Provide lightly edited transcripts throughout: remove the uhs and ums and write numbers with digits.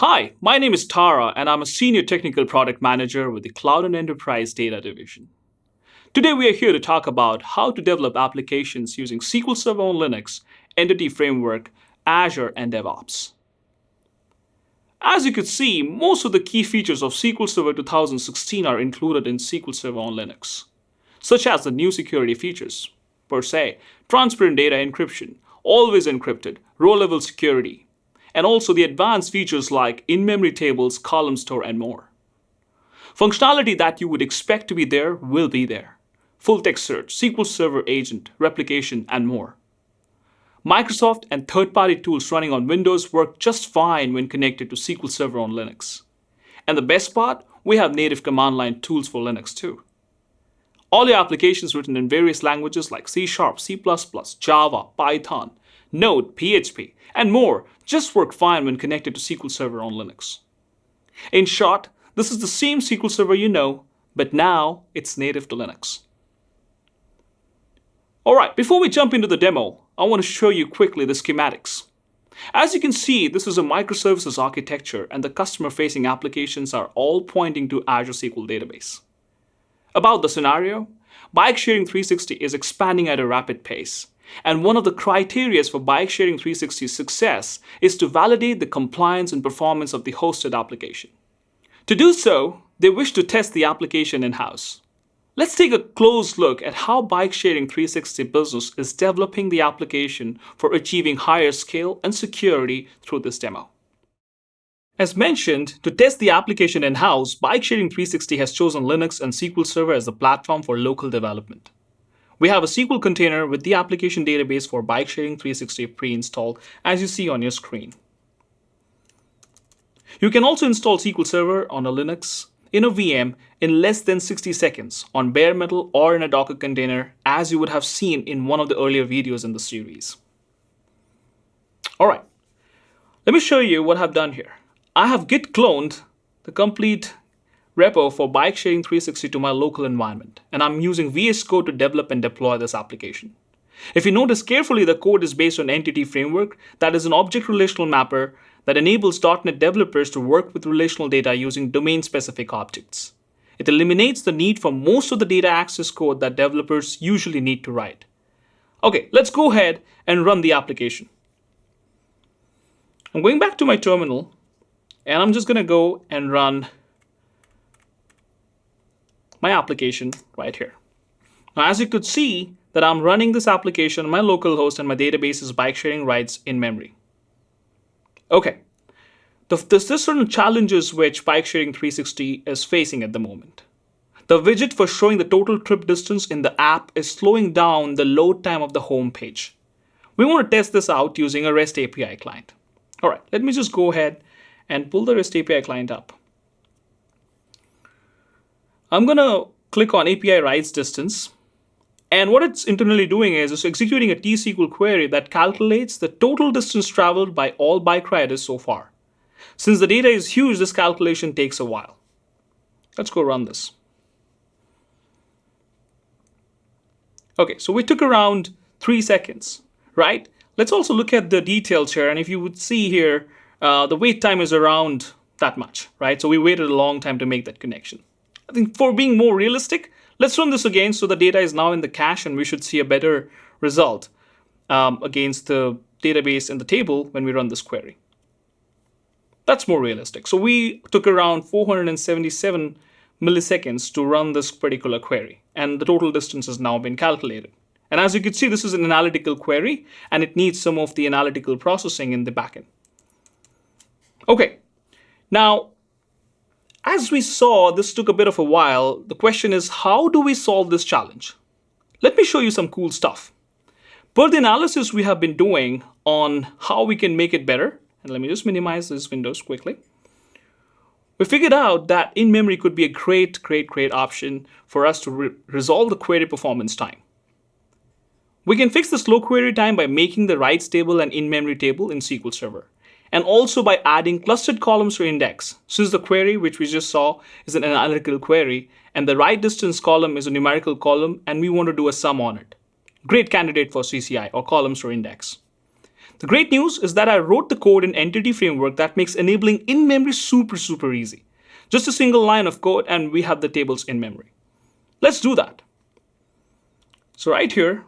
Hi, my name is Tara, and I'm a Senior Technical Product Manager with the Cloud and Enterprise Data Division. Today, we are here to talk about how to develop applications using SQL Server on Linux, Entity Framework, Azure, and DevOps. As you can see, most of the key features of SQL Server 2016 are included in SQL Server on Linux, such as the new security features, per se, transparent data encryption, always encrypted, row-level security, and also the advanced features like in-memory tables, column store, and more. Functionality that you would expect to be there will be there. Full text search, SQL Server agent, replication, and more. Microsoft and third-party tools running on Windows work just fine when connected to SQL Server on Linux. And the best part, we have native command line tools for Linux too. All your applications written in various languages like C#, C++, Java, Python, Node, PHP, and more just work fine when connected to SQL Server on Linux. In short, this is the same SQL Server you know, but now it's native to Linux. Alright, before we jump into the demo, I want to show you quickly the schematics. As you can see, this is a microservices architecture and the customer-facing applications are all pointing to Azure SQL Database. About the scenario, Bike Sharing 360 is expanding at a rapid pace. And one of the criteria for Bike Sharing 360's success is to validate the compliance and performance of the hosted application. To do so, they wish to test the application in-house. Let's take a close look at how Bike Sharing 360 business is developing the application for achieving higher scale and security through this demo. As mentioned, to test the application in-house, Bike Sharing 360 has chosen Linux and SQL Server as the platform for local development. We have a SQL container with the application database for Bike Sharing 360 pre-installed, as you see on your screen. You can also install SQL Server on a Linux in a VM in less than 60 seconds on bare metal or in a Docker container, as you would have seen in one of the earlier videos in the series. Alright, let me show you what I've done here. I have git cloned the complete repo for Bike Sharing 360 to my local environment, and I'm using VS Code to develop and deploy this application. If you notice carefully, the code is based on Entity Framework, that is an object relational mapper that enables .NET developers to work with relational data using domain-specific objects. It eliminates the need for most of the data access code that developers usually need to write. Okay, let's go ahead and run the application. I'm going back to my terminal, and I'm just going to go and run my application right here. Now, as you could see, that I'm running this application on my local host and my database is Bike Sharing rights in memory. Okay, there's certain challenges which Bike Sharing 360 is facing at the moment. The widget for showing the total trip distance in the app is slowing down the load time of the home page. We want to test this out using a REST API client. All right, let me just go ahead and pull the REST API client up. I'm going to click on API writes distance. And what it's internally doing is it's executing a T-SQL query that calculates the total distance traveled by all bike riders so far. Since the data is huge, this calculation takes a while. Let's go run this. Okay, so we took around 3 seconds, right? Let's also look at the details here. And if you would see here, the wait time is around that much, right? So we waited a long time to make that connection. I think for being more realistic, let's run this again so the data is now in the cache and we should see a better result against the database in the table when we run this query. That's more realistic. So we took around 477 milliseconds to run this particular query, and the total distance has now been calculated. And as you can see, this is an analytical query and it needs some of the analytical processing in the backend. Okay, now, as we saw, this took a bit of a while. The question is, how do we solve this challenge? Let me show you some cool stuff. Per the analysis we have been doing on how we can make it better, and let me just minimize this windows quickly. We figured out that in-memory could be a great option for us to resolve the query performance time. We can fix the slow query time by making the writes table an in-memory table in SQL Server, and also by adding clustered columns for index, since the query which we just saw is an analytical query and the write distance column is a numerical column and we want to do a sum on it. Great candidate for CCI or columns for index. The great news is that I wrote the code in Entity Framework that makes enabling in-memory super easy. Just a single line of code and we have the tables in memory. Let's do that. So right here,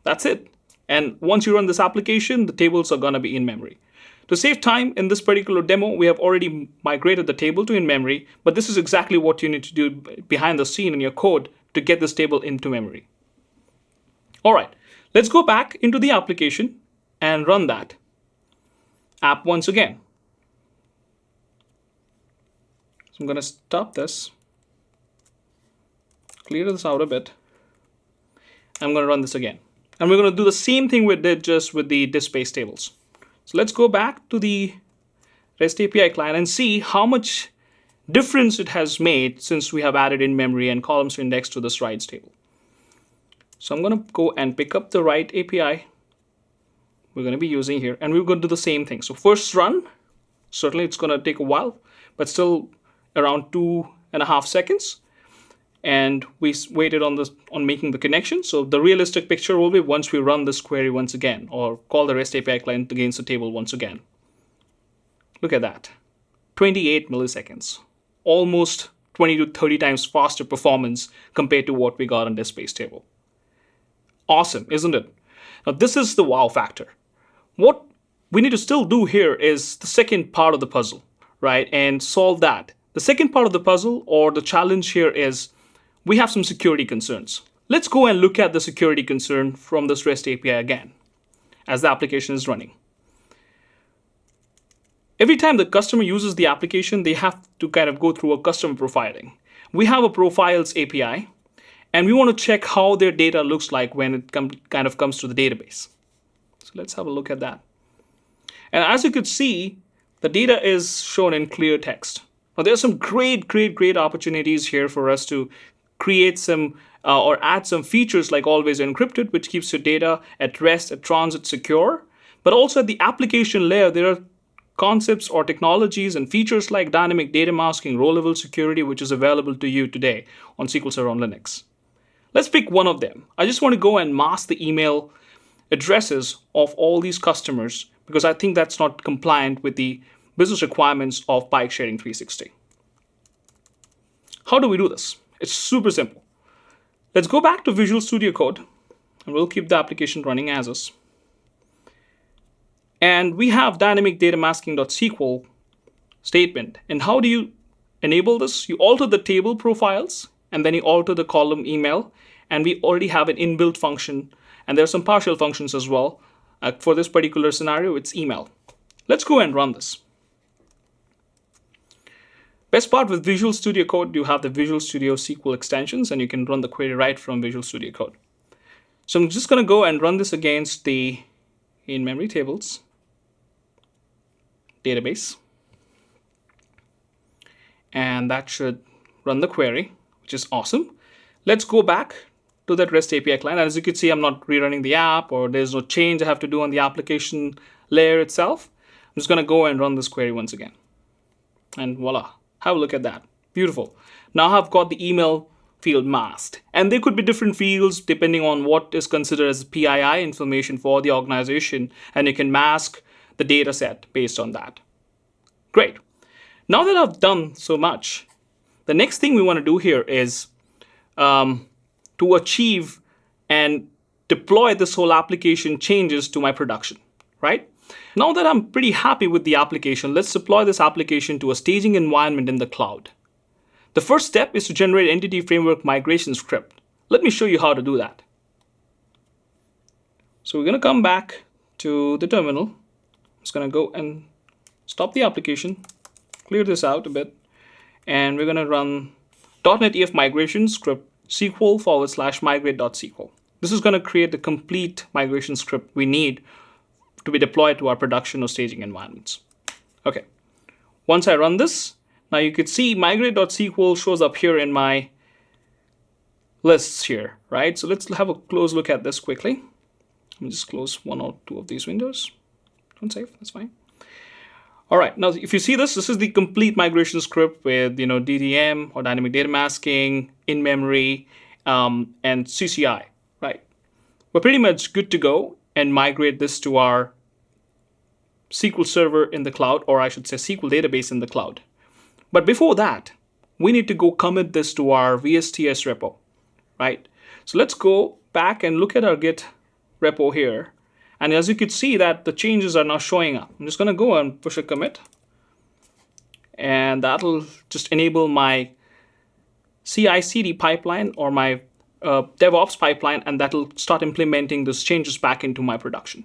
that's it. And once you run this application, the tables are going to be in memory. To save time in this particular demo, we have already migrated the table to in memory, but this is exactly what you need to do behind the scene in your code to get this table into memory. All right, let's go back into the application and run that app once again. So I'm going to stop this, clear this out a bit. I'm going to run this again. And we're going to do the same thing we did just with the disk space tables. So let's go back to the REST API client and see how much difference it has made since we have added in memory and columns to index to this rights table. So I'm going to go and pick up the write API we're going to be using here, and we're going to do the same thing. So first run, certainly it's going to take a while, but still around 2.5 seconds. And we waited on making the connection. So the realistic picture will be once we run this query once again, or call the REST API client against the table once again. Look at that, 28 milliseconds, almost 20 to 30 times faster performance compared to what we got on disk space table. Awesome, isn't it? Now this is the wow factor. What we need to still do here is the second part of the puzzle, right? And solve that. The second part of the puzzle, or the challenge here, is we have some security concerns. Let's go and look at the security concern from this REST API again as the application is running. Every time the customer uses the application, they have to kind of go through a customer profiling. We have a profiles API, and we want to check how their data looks like when it kind of comes to the database. So let's have a look at that. And as you could see, the data is shown in clear text. Now, there are some great opportunities here for us to create some or add some features like always encrypted, which keeps your data at rest, at transit secure. But also at the application layer, there are concepts or technologies and features like dynamic data masking, row-level security, which is available to you today on SQL Server on Linux. Let's pick one of them. I just want to go and mask the email addresses of all these customers because I think that's not compliant with the business requirements of Bike Sharing 360. How do we do this? It's super simple. Let's go back to Visual Studio Code, and we'll keep the application running as is. And we have dynamic data masking.sql statement. And how do you enable this? You alter the table profiles, and then you alter the column email, and we already have an inbuilt function, and there are some partial functions as well. For this particular scenario, it's email. Let's go and run this. Best part with Visual Studio Code, you have the Visual Studio SQL extensions, and you can run the query right from Visual Studio Code. So I'm just going to go and run this against the in-memory tables database. And that should run the query, which is awesome. Let's go back to that REST API client. As you can see, I'm not rerunning the app, or there's no change I have to do on the application layer itself. I'm just going to go and run this query once again. And voila, have a look at that. Beautiful. Now I've got the email field masked. And there could be different fields depending on what is considered as PII information for the organization. And you can mask the data set based on that. Great. Now that I've done so much, the next thing we want to do here is to achieve and deploy this whole application changes to my production, right? Now that I'm pretty happy with the application, let's deploy this application to a staging environment in the cloud. The first step is to generate Entity Framework migration script. Let me show you how to do that. So we're going to come back to the terminal. I'm just going to go and stop the application, clear this out a bit, and we're going to run .NET EF migration script SQL/migrate.sql. This is going to create the complete migration script we need to be deployed to our production or staging environments. Okay, once I run this, now you could see migrate.sql shows up here in my lists here, right? So let's have a close look at this quickly. Let me just close one or two of these windows. Don't save, that's fine. All right, now if you see this is the complete migration script with DDM or dynamic data masking, in-memory, and CCI, right? We're pretty much good to go and migrate this to our SQL Server in the cloud, or I should say SQL database in the cloud. But before that, we need to go commit this to our VSTS repo, right? So let's go back and look at our Git repo here. And as you can see that the changes are now showing up. I'm just going to go and push a commit. And that'll just enable my CI/CD pipeline or my DevOps pipeline, and that'll start implementing those changes back into my production.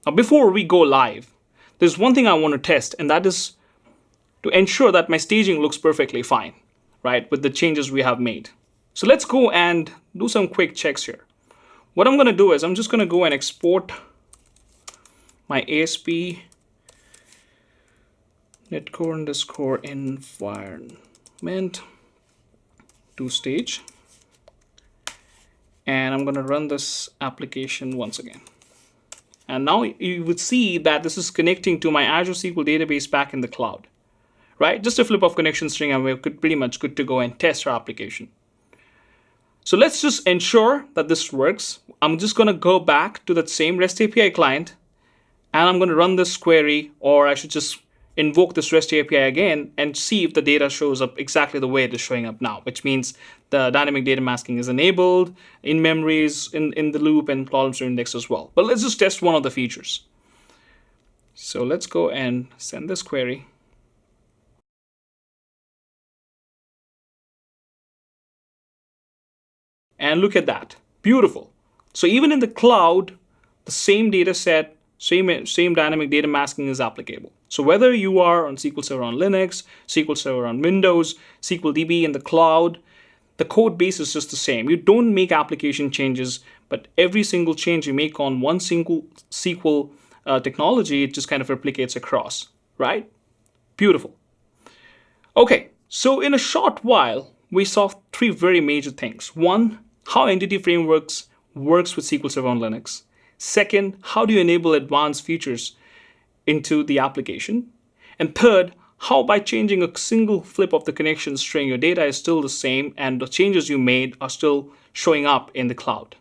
Now, before we go live, there's one thing I want to test, and that is to ensure that my staging looks perfectly fine, right, with the changes we have made. So let's go and do some quick checks here. What I'm going to do is I'm just going to go and export my ASP netcore_environment to stage. And I'm going to run this application once again. And now you would see that this is connecting to my Azure SQL database back in the cloud, right? Just a flip of connection string and we're pretty much good to go and test our application. So let's just ensure that this works. I'm just going to go back to that same REST API client and I'm going to run this query, or I should just invoke this REST API again and see if the data shows up exactly the way it is showing up now, which means the dynamic data masking is enabled, in memories in the loop, and columns are indexed as well. But let's just test one of the features. So let's go and send this query. And look at that. Beautiful. So even in the cloud, the same data set, same dynamic data masking is applicable. So whether you are on SQL Server on Linux, SQL Server on Windows, SQL DB in the cloud, the code base is just the same. You don't make application changes, but every single change you make on one single SQL technology, it just kind of replicates across, right? Beautiful. Okay, so in a short while, we saw three very major things. One, how Entity Frameworks works with SQL Server on Linux. Second, how do you enable advanced features into the application? And third, how by changing a single flip of the connection string, your data is still the same and the changes you made are still showing up in the cloud.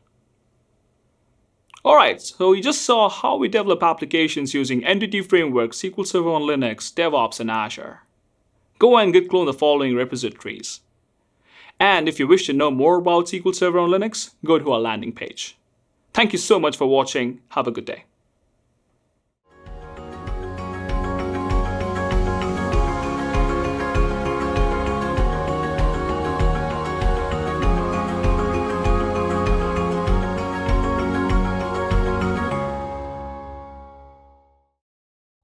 All right, so you just saw how we develop applications using Entity Framework, SQL Server on Linux, DevOps, and Azure. Go and git clone the following repositories. And if you wish to know more about SQL Server on Linux, go to our landing page. Thank you so much for watching. Have a good day.